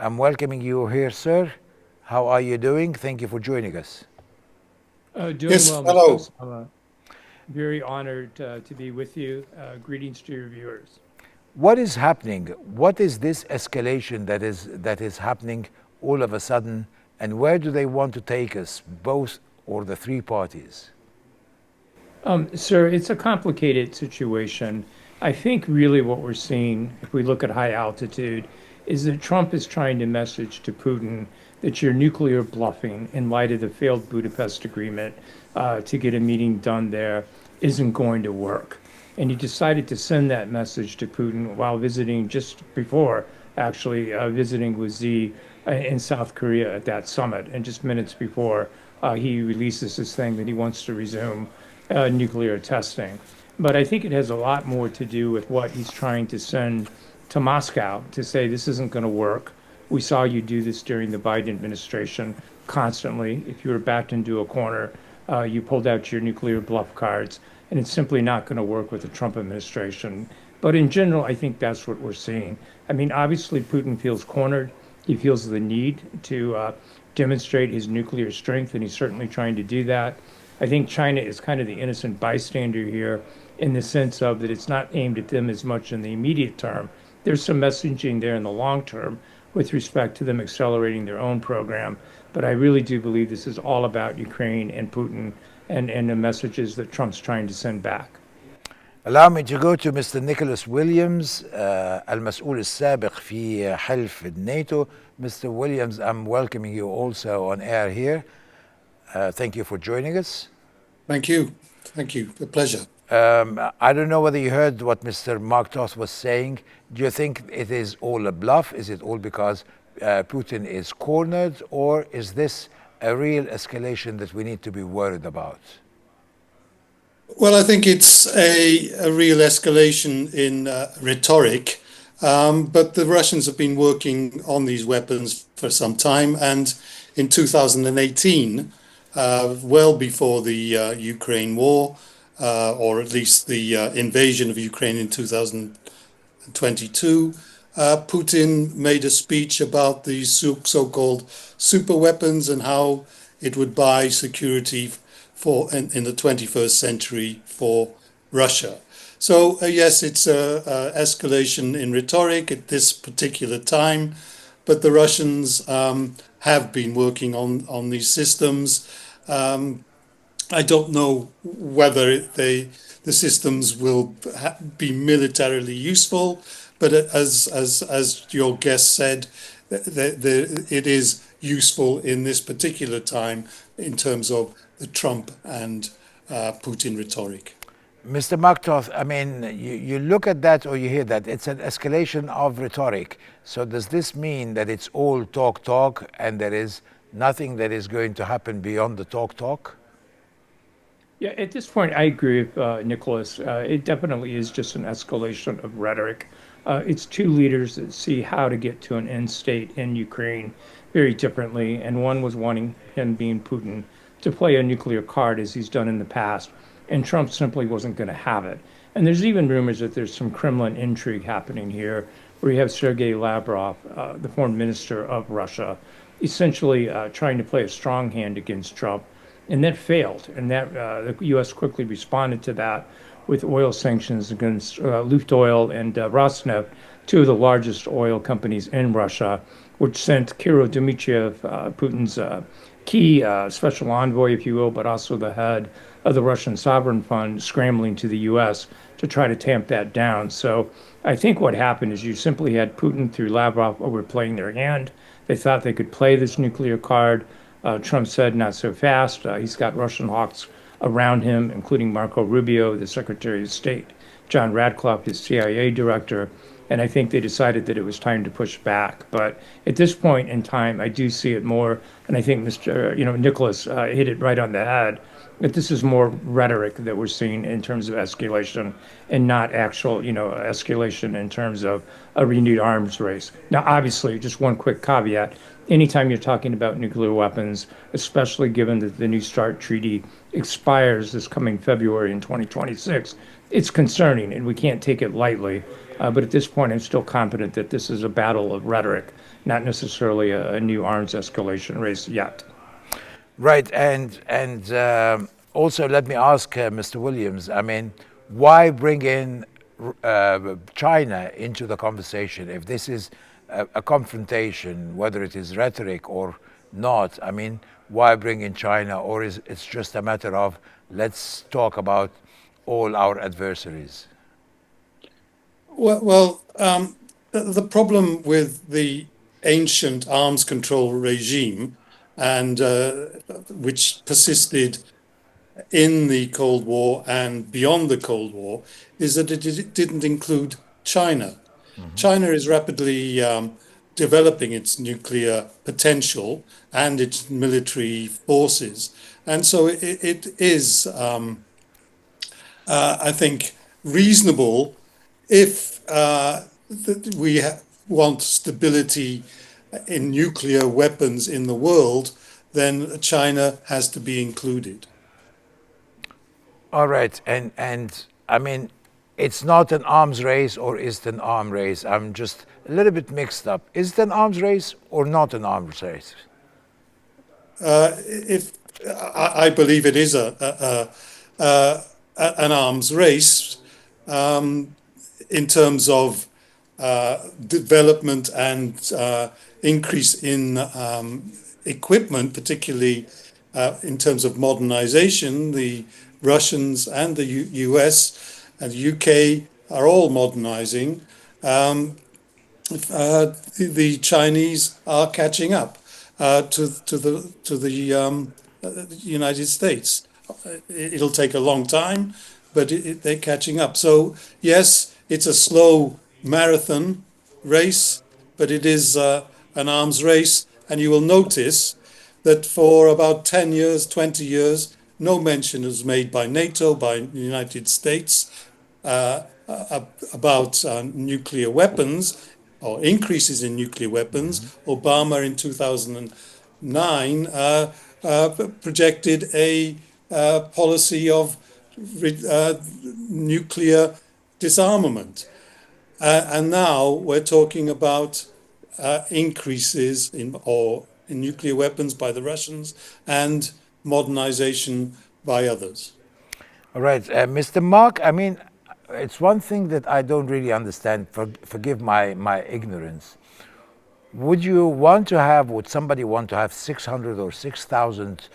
I'm welcoming you here, sir. How are you doing? Thank you for joining us. Doing Yes, well, Mr. hello. Osama. Very honored to be with you. Greetings to your viewers. What is happening? What is this escalation that is happening all of a sudden, and where do they want to take us, both or the three parties? Sir, it's a complicated situation. I think really what we're seeing, if we look at high altitude, is that Trump is trying to message to Putin that you're nuclear bluffing in light of the failed Budapest Agreement to get a meeting done there isn't going to work. And he decided to send that message to Putin while visiting just before, actually, visiting with Xi in South Korea at that summit. And just minutes before, he releases this thing that he wants to resume nuclear testing. But I think it has a lot more to do with what he's trying to send to Moscow to say this isn't going to work. We saw you do this during the Biden administration constantly. If you were backed into a corner, you pulled out your nuclear bluff cards, and it's simply not going to work with the Trump administration. But in general, I think that's what we're seeing. I mean, obviously, Putin feels cornered. He feels the need to demonstrate his nuclear strength, and he's certainly trying to do that. I think China is kind of the innocent bystander here in the sense of that it's not aimed at them as much in the immediate term. There's some messaging there in the long term with respect to them accelerating their own program. But I really do believe this is all about Ukraine and Putin and the messages that Trump's trying to send back. Allow me to go to Mr. Nicholas Williams, المسؤول السابق في حلف الناتو. Mr. Williams, I'm welcoming you also on air here. Thank you for joining us. Thank you. Thank you. A pleasure. I don't know whether you heard what Mr. Mark Toth was saying. Do you think it is all a bluff? Is it all because Putin is cornered, or is this a real escalation that we need to be worried about? Well, I think it's a real escalation in rhetoric, but the Russians have been working on these weapons for some time. And in 2018, well before the Ukraine war, or at least the invasion of Ukraine in 2022, Putin made a speech about these so-called super weapons and how it would buy security in the 21st century for Russia. So yes, it's a escalation in rhetoric at this particular time, but the Russians have been working on these systems. I don't know whether the systems will be militarily useful, but as your guest said, it is useful in this particular time in terms of the Trump and Putin rhetoric. Mr. Marktov, I mean, you look at that or you hear that, it's an escalation of rhetoric. So does this mean that it's all talk and there is nothing that is going to happen beyond the talk? Yeah, at this point, I agree with Nicholas. It definitely is just an escalation of rhetoric. It's two leaders that see how to get to an end state in Ukraine very differently. And one was wanting, him being Putin, to play a nuclear card as he's done in the past. And Trump simply wasn't going to have it. And there's even rumors that there's some Kremlin intrigue happening here, where you have Sergei Lavrov, the foreign minister of Russia, essentially trying to play a strong hand against Trump. And that failed. And that the U.S. quickly responded to that with oil sanctions against Lukoil and Rosneft, two of the largest oil companies in Russia, which sent Kirill Dmitriev, Putin's key special envoy, if you will, but also the head of the Russian Sovereign Fund, scrambling to the U.S. to try to tamp that down. So I think what happened is you simply had Putin through Lavrov overplaying their hand. They thought they could play this nuclear card. Trump said not so fast. He's got Russian hawks around him, including Marco Rubio, the Secretary of State, John Radcliffe, his CIA director. And I think they decided that it was time to push back. But at this point in time, I do see it more, and I think Mr. Nicholas hit it right on the head, that this is more rhetoric that we're seeing in terms of escalation and not actual, escalation in terms of a renewed arms race. Now, obviously, just one quick caveat. Anytime you're talking about nuclear weapons, especially given that the New START treaty expires this coming February in 2026, it's concerning and we can't take it lightly. But at this point, I'm still confident that this is a battle of rhetoric not necessarily a new arms escalation race yet. Right, and also let me ask Mr. Williams. I mean, why bring in China into the conversation if this is a confrontation, whether it is rhetoric or not? I mean, why bring in China, or is it's just a matter of let's talk about all our adversaries? Well, the problem with the ancient arms control regime, and which persisted in the Cold War and beyond the Cold War, is that it didn't include China. China is rapidly developing its nuclear potential and its military forces, and so it is, I think, reasonable if we want stability in nuclear weapons in the world, then China has to be included. All right, and I mean, it's not an arms race, or is it an arm race? I'm just a little bit mixed up. Is it an arms race or not an arms race? If I believe it is an arms race in terms of development and increase in equipment, particularly in terms of modernization. The Russians and the US and the UK are all modernizing. The Chinese are catching up to the United States. It'll take a long time, but they're catching up. So yes, it's a slow marathon race, but it is an arms race. And you will notice that for about 10 years, 20 years, no mention is made by NATO, by the United States, about nuclear weapons or increases in nuclear weapons. Obama in 2009 projected a policy of nuclear disarmament. And now we're talking about increases in nuclear weapons by the Russians and modernization by others. All right, Mr. Mark, I mean, it's one thing that I don't really understand. Forgive my ignorance. Would somebody want to have 600 or 6,000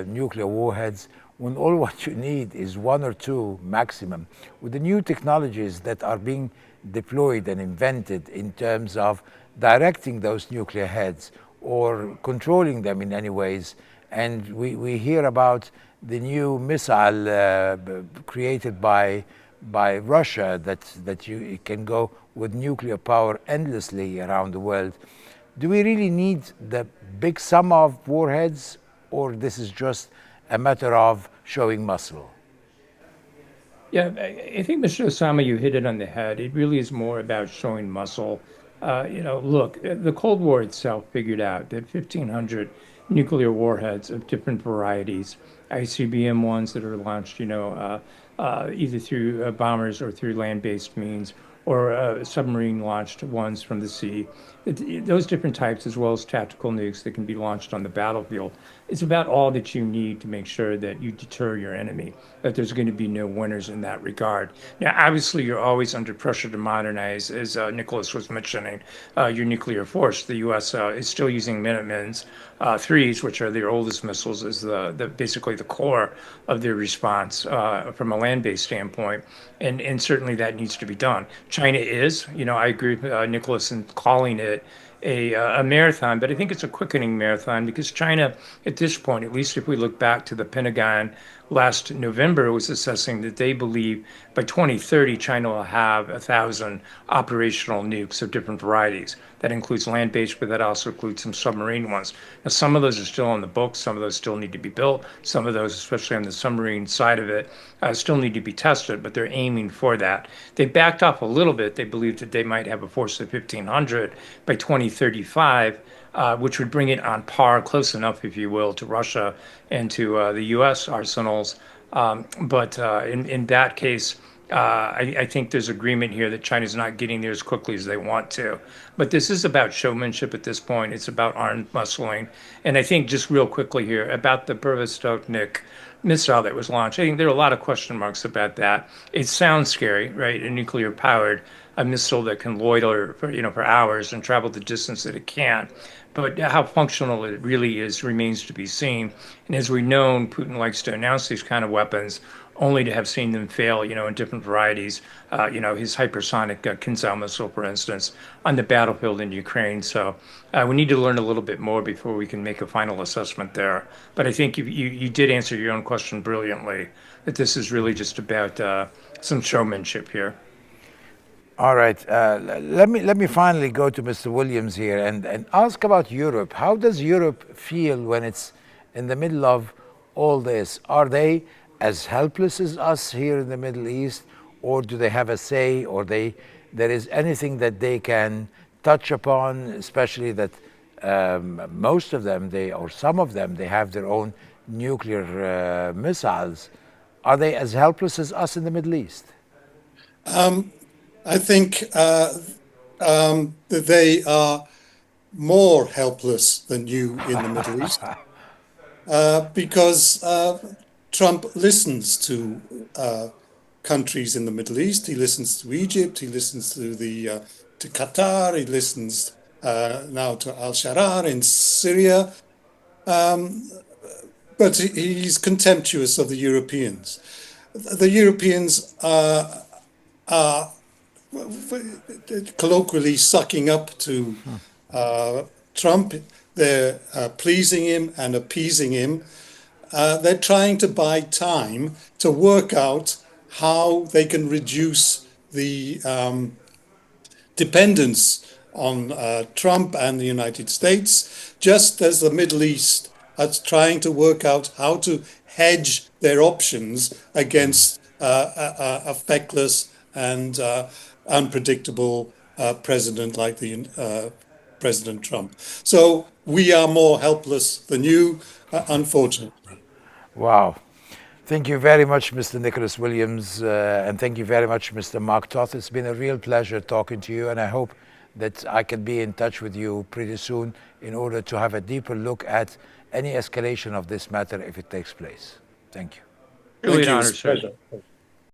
nuclear warheads when all what you need is one or two maximum? With the new technologies that are being deployed and invented in terms of directing those nuclear heads or controlling them in any ways, and we hear about the new missile created by Russia that you can go with nuclear power endlessly around the world. Do we really need the big sum of warheads, or this is just a matter of showing muscle? Yeah, I think, Mr. Osama, you hit it on the head. It really is more about showing muscle. Look, the Cold War itself figured out that 1,500 nuclear warheads of different varieties, ICBM ones that are launched, either through bombers or through land-based means, or submarine-launched ones from the sea. Those different types, as well as tactical nukes that can be launched on the battlefield, it's about all that you need to make sure that you deter your enemy, that there's going to be no winners in that regard. Now, obviously, you're always under pressure to modernize, as Nicholas was mentioning, your nuclear force. The U.S. Is still using Minutemen's threes, which are their oldest missiles, as basically the core of their response from a land-based standpoint, and certainly that needs to be done. China is, I agree with Nicholas in calling it a marathon, but I think it's a quickening marathon because China, at this point, at least if we look back to the Pentagon last November, was assessing that they believe by 2030 China will have 1,000 operational nukes of different varieties. That includes land-based, but that also includes some submarine ones. Now, some of those are still on the books. Some of those still need to be built. Some of those, especially on the submarine side of it, still need to be tested, but they're aiming for that. They backed off a little bit. They believed that they might have a force of 1,500 by 2035, which would bring it on par, close enough, if you will, to Russia and to the U.S. arsenals. But in that case, I think there's agreement here that China's not getting there as quickly as they want to. But this is about showmanship at this point. It's about arm muscling. And I think just real quickly here about the Pervastovnik missile that was launched. I think there are a lot of question marks about that. It sounds scary, right? A nuclear powered a missile that can loiter for hours and travel the distance that it can. But how functional it really is remains to be seen. And as we know, Putin likes to announce these kind of weapons only to have seen them fail, in different varieties. His hypersonic Kinzhal missile, for instance, on the battlefield in Ukraine. So we need to learn a little bit more before we can make a final assessment there. But I think you did answer your own question brilliantly, that this is really just about some showmanship here. All right. Let me finally go to Mr. Williams here and ask about Europe. How does Europe feel when it's in the middle of all this? Are they as helpless as us here in the Middle East, or do they have a say, or there is anything that they can touch upon, especially that most of them, or some of them, they have their own nuclear missiles. Are they as helpless as us in the Middle East? I think that they are more helpless than you in the Middle East because Trump listens to countries in the Middle East. He listens to Egypt. He listens to Qatar. He listens now to al-Sharar in Syria. But he's contemptuous of the Europeans. The Europeans are colloquially sucking up to Trump. They're pleasing him and appeasing him. They're trying to buy time to work out how they can reduce the dependence on Trump and the United States, just as the Middle East are trying to work out how to hedge their options against a feckless and unpredictable president like the President Trump. So we are more helpless than you, unfortunately. Wow. Thank you very much, Mr. Nicholas Williams, and thank you very much, Mr. Mark Toth. It's been a real pleasure talking to you, and I hope that I can be in touch with you pretty soon in order to have a deeper look at any escalation of this matter if it takes place. Thank you. Really Thank an you. honor, It's a sir. pleasure.